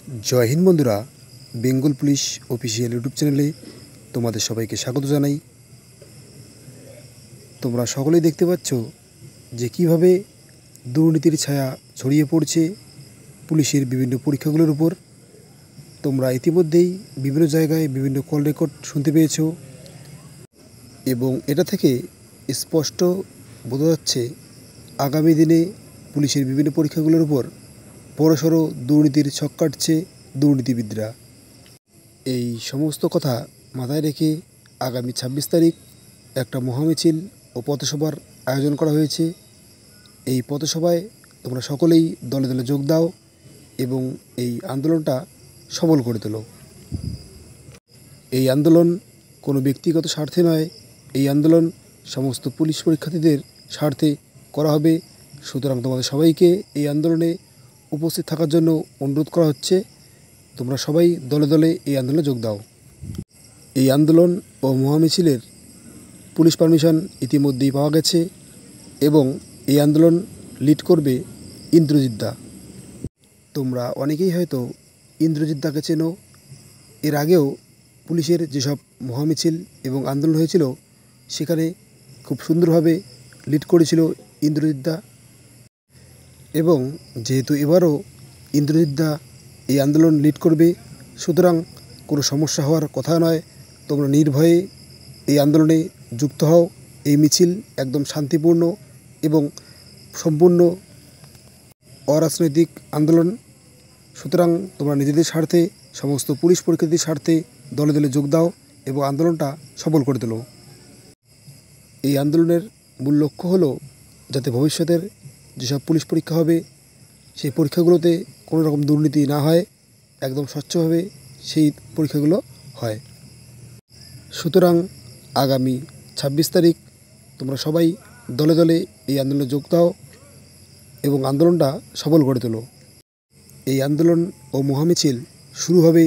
जय हिंद बंधुरा Bengal police official YouTube चैनेले तुम्हारे सबाइके स्वागत जानाई। তোমরা সকলেই দেখতে পাচ্ছ যে কিভাবে দুর্নীতির ছায়া ছড়িয়ে পড়ছে পুলিশের বিভিন্ন পরীক্ষাগুলোর উপর। তোমরা ইতিমধ্যেই বিভিন্ন জায়গায় বিভিন্ন কল রেকর্ড শুনতে পেয়েছো এবং এটা থেকে স্পষ্ট বোঝা যাচ্ছে আগামী দিনে পুলিশের বিভিন্ন পরীক্ষাগুলোর উপর বড়সড় দুর্নীতির ছক কাটছে দুর্নীতিবিদরা। এই সমস্ত কথা মাথায় রেখে আগামী 26 তারিখ একটা মহামিছিল ও পথসভার আয়োজন করা হয়েছে। এই পথসভায় তোমরা সকলেই দলে দলে যোগ দাও এবং এই আন্দোলনটা সফল করে তোলো। এই আন্দোলন কোনো ব্যক্তিগত স্বার্থে নয়, এই আন্দোলন সমস্ত পুলিশ পরীক্ষার্থীদের স্বার্থে করা হবে। সুতরাং তোমাদের সবাইকে এই আন্দোলনে উপস্থিত থাকার জন্য অনুরোধ করা হচ্ছে। তোমরা সবাই দলে দলে এই আন্দোলনে যোগ দাও। এই আন্দোলন ও মহামিছিলের পুলিশ পারমিশন ইতিমধ্যেই পাওয়া গেছে এবং এই আন্দোলন লিড করবে ইন্দ্রজিৎ দা। তোমরা অনেকেই হয়তো ইন্দ্রজিৎ দাকে চেনো। এর আগেও পুলিশের যেসব মহামিছিল এবং আন্দোলন হয়েছিল সেখানে খুব সুন্দরভাবে লিড করেছিল ইন্দ্রজিৎ দা এবং যেহেতু এবারও ইন্দ্রজিৎ দা এই আন্দোলন লিড করবে, সুতরাং কোনো সমস্যা হওয়ার কথা নয়। তোমরা নির্ভয়ে এই আন্দোলনে যুক্ত হও। এই মিছিল একদম শান্তিপূর্ণ এবং সম্পূর্ণ অরাজনৈতিক আন্দোলন। সুতরাং তোমরা নিজেদের স্বার্থে সমস্ত পুলিশ পরীক্ষার্থীর স্বার্থে দলে দলে যোগ দাও এবং আন্দোলনটা সফল করে তোলো। এই আন্দোলনের মূল লক্ষ্য হলো যাতে ভবিষ্যতের যেসব পুলিশ পরীক্ষা হবে সেই পরীক্ষাগুলোতে কোনো রকম দুর্নীতি না হয়, একদম স্বচ্ছভাবে সেই পরীক্ষাগুলো হয়। সুতরাং আগামী 26 তারিখ তোমরা সবাই দলে দলে এই আন্দোলনে যোগ দাও এবং আন্দোলনটা সফল করে তোলো। এই আন্দোলন ও মহামিছিল শুরু হবে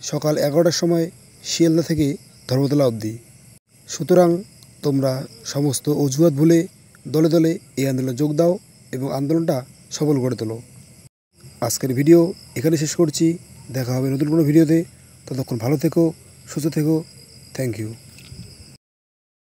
সকাল 11টার সময় শিয়ালদা থেকে ধর্মতলা অবধি। সুতরাং তোমরা সমস্ত অজুহাত ভুলে দলে দলে এই আন্দোলনে যোগ দাও এবং আন্দোলনটা সফল করে তোলো। আজকের ভিডিও এখানে শেষ করছি। দেখা হবে নতুন কোনো ভিডিওতে। ততক্ষণ ভালো থেকো, সুস্থ থেকো। Thank you.